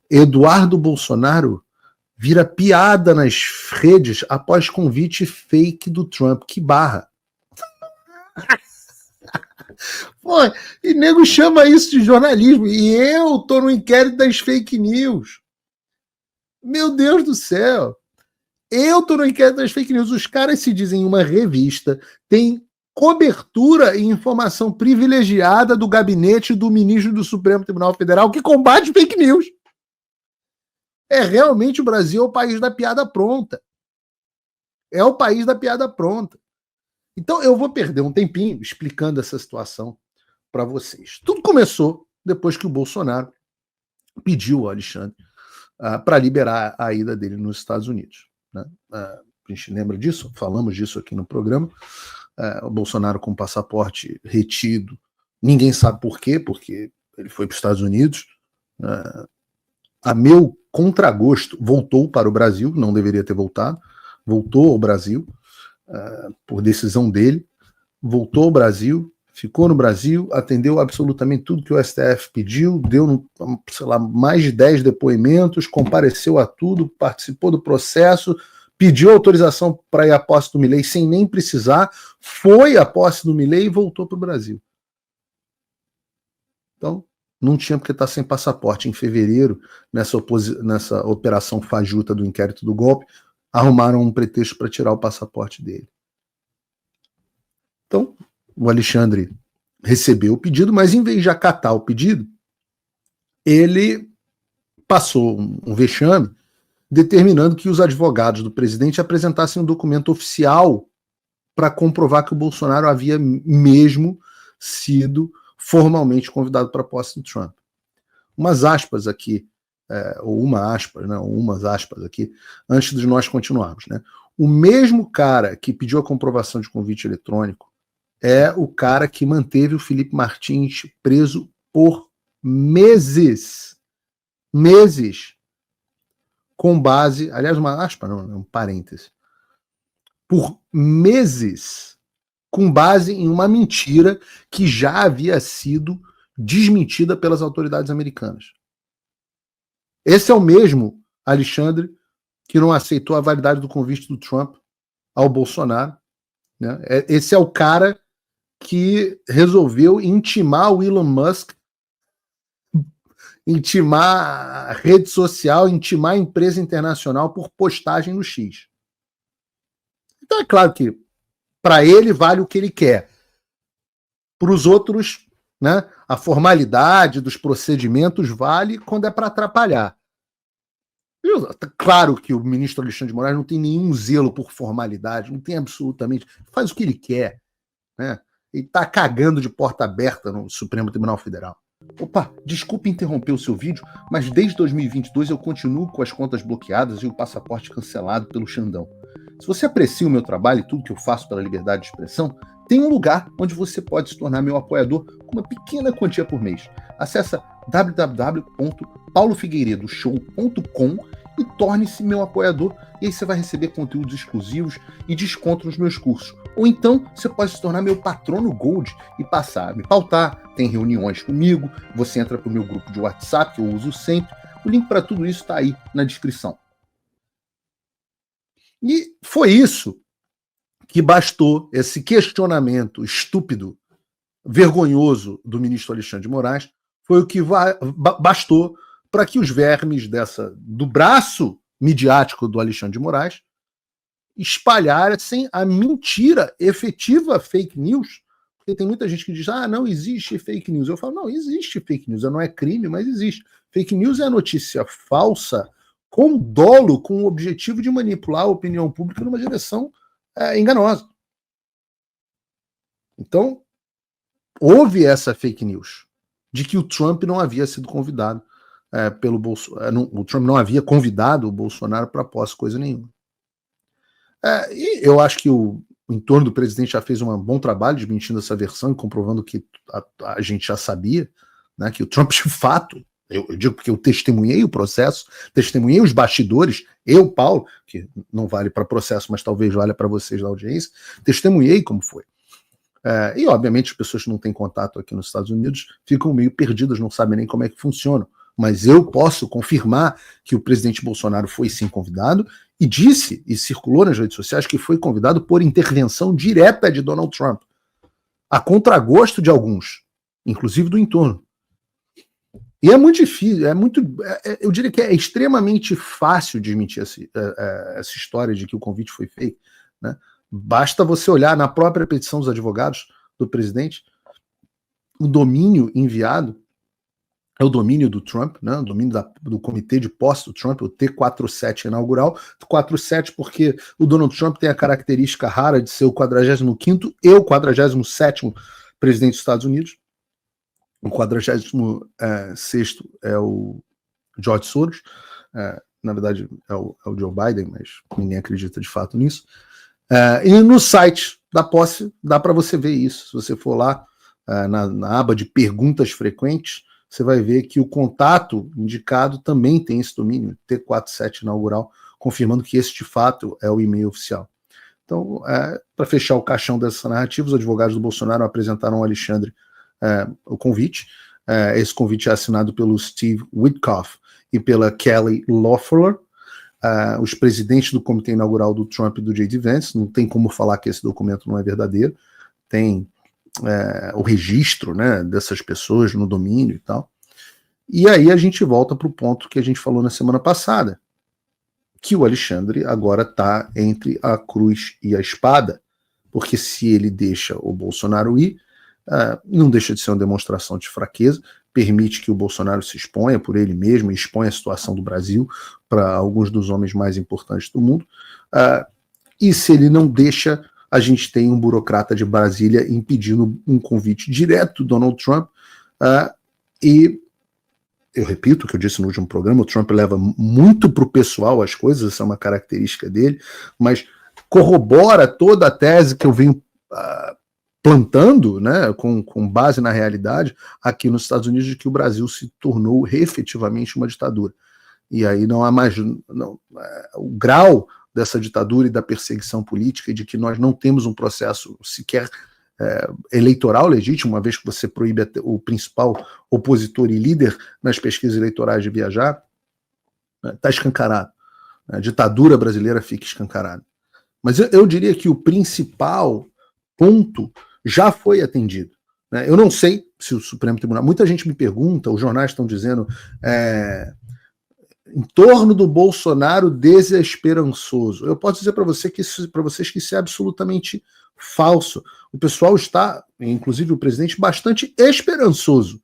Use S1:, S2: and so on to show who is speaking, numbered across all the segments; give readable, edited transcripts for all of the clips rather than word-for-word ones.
S1: Eduardo Bolsonaro vira piada nas redes após convite fake do Trump. Que barra. Pô, e nego chama isso de jornalismo. E eu tô no inquérito das fake news. Meu Deus do céu. Eu tô no inquérito das fake news. Os caras se dizem uma revista, tem cobertura e informação privilegiada do gabinete do ministro do Supremo Tribunal Federal que combate fake news. É realmente o Brasil é o país da piada pronta. É o país da piada pronta. Então eu vou perder um tempinho explicando essa situação para vocês. Tudo começou depois que o Bolsonaro pediu ao Alexandre para liberar a ida dele nos Estados Unidos. Né? A gente lembra disso? Falamos disso aqui no programa. O Bolsonaro com passaporte retido. Ninguém sabe por quê, porque ele foi para os Estados Unidos. A meu contragosto, voltou para o Brasil, não deveria ter voltado, voltou ao Brasil, por decisão dele, voltou ao Brasil, ficou no Brasil, atendeu absolutamente tudo que o STF pediu, deu, sei lá, mais de 10 depoimentos, compareceu a tudo, participou do processo, pediu autorização para ir à posse do Milei sem nem precisar, foi à posse do Milei e voltou para o Brasil. Então, não tinha porque estar sem passaporte. Em fevereiro, nessa operação fajuta do inquérito do golpe, arrumaram um pretexto para tirar o passaporte dele. Então, o Alexandre recebeu o pedido, mas em vez de acatar o pedido, ele passou um vexame determinando que os advogados do presidente apresentassem um documento oficial para comprovar que o Bolsonaro havia mesmo sido formalmente convidado para a posse do Trump. Umas aspas aqui, umas aspas aqui, antes de nós continuarmos. Né? O mesmo cara que pediu a comprovação de convite eletrônico é o cara que manteve o Felipe Martins preso por meses. Meses. Com base, aliás, uma aspa, não, um parêntese. Por meses, com base em uma mentira que já havia sido desmentida pelas autoridades americanas. Esse é o mesmo Alexandre que não aceitou a validade do convite do Trump ao Bolsonaro. Né? Esse é o cara que resolveu intimar o Elon Musk, intimar a rede social, intimar a empresa internacional por postagem no X. Então é claro que para ele vale o que ele quer. Para os outros, né, a formalidade dos procedimentos vale quando é para atrapalhar. Claro que o ministro Alexandre de Moraes não tem nenhum zelo por formalidade, não tem absolutamente, faz o que ele quer, né? Ele está cagando de porta aberta no Supremo Tribunal Federal. Opa, desculpe interromper o seu vídeo, mas desde 2022 eu continuo com as contas bloqueadas e o passaporte cancelado pelo Xandão. Se você aprecia o meu trabalho e tudo que eu faço pela liberdade de expressão, tem um lugar onde você pode se tornar meu apoiador com uma pequena quantia por mês. Acesse www.paulofigueiredoshow.com e torne-se meu apoiador, e aí você vai receber conteúdos exclusivos e desconto nos meus cursos. Ou então você pode se tornar meu patrono Gold e passar a me pautar, tem reuniões comigo, você entra para o meu grupo de WhatsApp, que eu uso sempre. O link para tudo isso está aí na descrição. E foi isso que bastou, esse questionamento estúpido, vergonhoso do ministro Alexandre de Moraes, foi o que bastou para que os vermes do braço midiático do Alexandre de Moraes espalhassem a mentira efetiva fake news, porque tem muita gente que diz, não existe fake news. Eu falo, não, existe fake news, não é crime, mas existe. Fake news é a notícia falsa com dolo, com o objetivo de manipular a opinião pública numa direção enganosa. Então, houve essa fake news de que o Trump não havia sido convidado pelo Bolsonaro. O Trump não havia convidado o Bolsonaro para posse, coisa nenhuma. E eu acho que o entorno do presidente já fez um bom trabalho desmentindo essa versão e comprovando que a gente já sabia, né, que o Trump, de fato, eu digo porque eu testemunhei o processo, testemunhei os bastidores, eu, Paulo, que não vale para processo, mas talvez valha para vocês da audiência, testemunhei como foi. E, obviamente, as pessoas que não têm contato aqui nos Estados Unidos ficam meio perdidas, não sabem nem como é que funciona mas eu posso confirmar que o presidente Bolsonaro foi sim convidado e disse, e circulou nas redes sociais, que foi convidado por intervenção direta de Donald Trump, a contragosto de alguns, inclusive do entorno. E é muito difícil, eu diria que é extremamente fácil desmentir essa história de que o convite foi fake, né? Basta você olhar na própria petição dos advogados do presidente, o domínio enviado é o domínio do Trump, né? O domínio do comitê de posse do Trump, o T47 inaugural, 47 porque o Donald Trump tem a característica rara de ser o 45º e o 47º presidente dos Estados Unidos. O 46º é o George Soros, na verdade é o Joe Biden, mas ninguém acredita de fato nisso. E no site da posse dá para você ver isso. Se você for lá na aba de perguntas frequentes, você vai ver que o contato indicado também tem esse domínio, T47 inaugural, confirmando que esse de fato é o e-mail oficial. Então, para fechar o caixão dessa narrativa, os advogados do Bolsonaro apresentaram ao Alexandre o convite. Esse convite é assinado pelo Steve Witkoff e pela Kelly Loeffler, os presidentes do comitê inaugural do Trump e do J.D. Vance. Não tem como falar que esse documento não é verdadeiro. Tem o registro, né, dessas pessoas no domínio e tal. E aí a gente volta para o ponto que a gente falou na semana passada, que o Alexandre agora está entre a cruz e a espada, porque se ele deixa o Bolsonaro ir, não deixa de ser uma demonstração de fraqueza, permite que o Bolsonaro se exponha por ele mesmo, exponha a situação do Brasil para alguns dos homens mais importantes do mundo, e se ele não deixa, a gente tem um burocrata de Brasília impedindo um convite direto do Donald Trump, e eu repito o que eu disse no último programa, o Trump leva muito para o pessoal as coisas, essa é uma característica dele, mas corrobora toda a tese que eu venho plantando, né, com base na realidade, aqui nos Estados Unidos, de que o Brasil se tornou efetivamente uma ditadura. E aí não há mais... o grau dessa ditadura e da perseguição política, e de que nós não temos um processo sequer eleitoral legítimo, uma vez que você proíbe o principal opositor e líder nas pesquisas eleitorais de viajar, está escancarado. A ditadura brasileira fica escancarada. Mas eu diria que o principal ponto já foi atendido. Eu não sei se o Supremo Tribunal... Muita gente me pergunta, os jornais estão dizendo em torno do Bolsonaro desesperançoso. Eu posso dizer para vocês que isso é absolutamente falso. O pessoal está, inclusive o presidente, bastante esperançoso,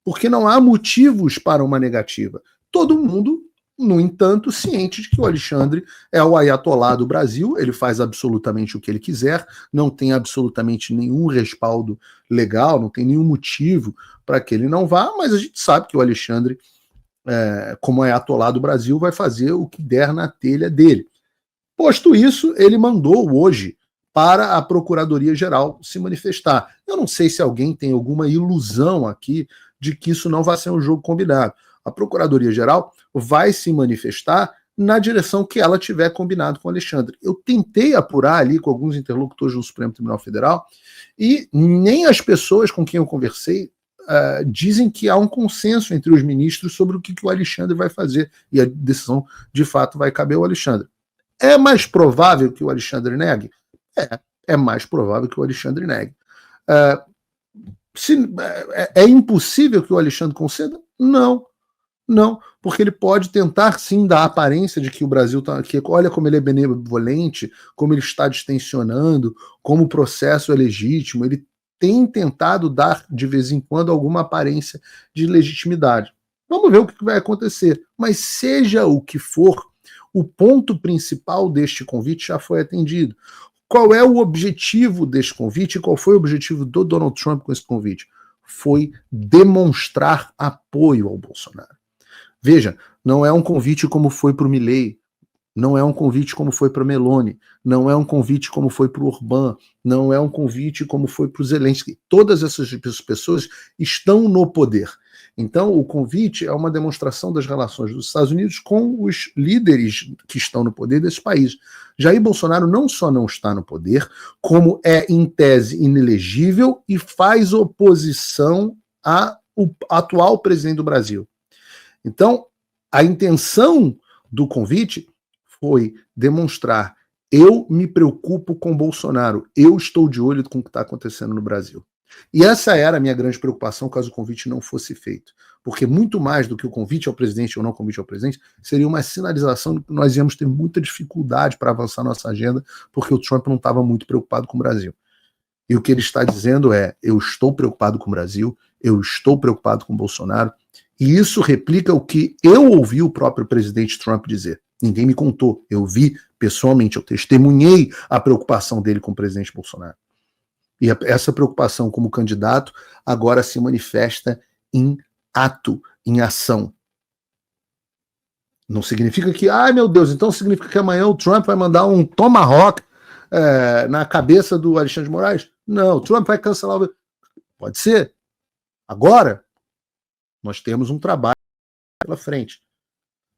S1: porque não há motivos para uma negativa. Todo mundo, no entanto, ciente de que o Alexandre é o ayatolá do Brasil, ele faz absolutamente o que ele quiser, não tem absolutamente nenhum respaldo legal, não tem nenhum motivo para que ele não vá, mas a gente sabe que o Alexandre, como ayatolá do Brasil, vai fazer o que der na telha dele. Posto isso, ele mandou hoje para a Procuradoria-Geral se manifestar. Eu não sei se alguém tem alguma ilusão aqui de que isso não vai ser um jogo combinado. A Procuradoria-Geral vai se manifestar na direção que ela tiver combinado com o Alexandre. Eu tentei apurar ali com alguns interlocutores do Supremo Tribunal Federal e nem as pessoas com quem eu conversei dizem que há um consenso entre os ministros sobre o que o Alexandre vai fazer, e a decisão de fato vai caber ao Alexandre. É mais provável que o Alexandre negue? É mais provável que o Alexandre negue. É impossível que o Alexandre conceda? Não, porque ele pode tentar sim dar a aparência de que o Brasil está aqui, olha como ele é benevolente, como ele está distensionando, como o processo é legítimo. Ele tem tentado dar de vez em quando alguma aparência de legitimidade. Vamos ver o que vai acontecer. Mas seja o que for, o ponto principal deste convite já foi atendido. Qual é o objetivo deste convite e qual foi o objetivo do Donald Trump com esse convite? Foi demonstrar apoio ao Bolsonaro. Veja, não é um convite como foi para o Milei, não é um convite como foi para o Meloni, não é um convite como foi para o Orbán, não é um convite como foi para o Zelensky. Todas essas pessoas estão no poder. Então, o convite é uma demonstração das relações dos Estados Unidos com os líderes que estão no poder desse país. Jair Bolsonaro não só não está no poder, como é, em tese, inelegível e faz oposição ao atual presidente do Brasil. Então, a intenção do convite foi demonstrar: eu me preocupo com Bolsonaro, eu estou de olho com o que está acontecendo no Brasil. E essa era a minha grande preocupação caso o convite não fosse feito. Porque muito mais do que o convite ao presidente ou não convite ao presidente, seria uma sinalização de que nós íamos ter muita dificuldade para avançar nossa agenda, porque o Trump não estava muito preocupado com o Brasil. E o que ele está dizendo é: eu estou preocupado com o Brasil, eu estou preocupado com o Bolsonaro, e isso replica o que eu ouvi o próprio presidente Trump dizer. Ninguém me contou, eu vi pessoalmente, eu testemunhei a preocupação dele com o presidente Bolsonaro. E essa preocupação como candidato agora se manifesta em ato, em ação. Não significa que, ai meu Deus, então significa que amanhã o Trump vai mandar um tomahawk na cabeça do Alexandre de Moraes? Não, o Trump vai cancelar o... Pode ser. Agora, nós temos um trabalho pela frente.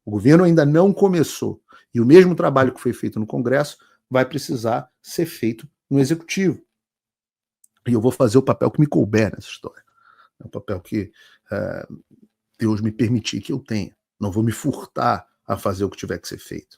S1: O governo ainda não começou. E o mesmo trabalho que foi feito no Congresso vai precisar ser feito no Executivo. E eu vou fazer o papel que me couber nessa história. É o papel que Deus me permitir que eu tenha. Não vou me furtar a fazer o que tiver que ser feito.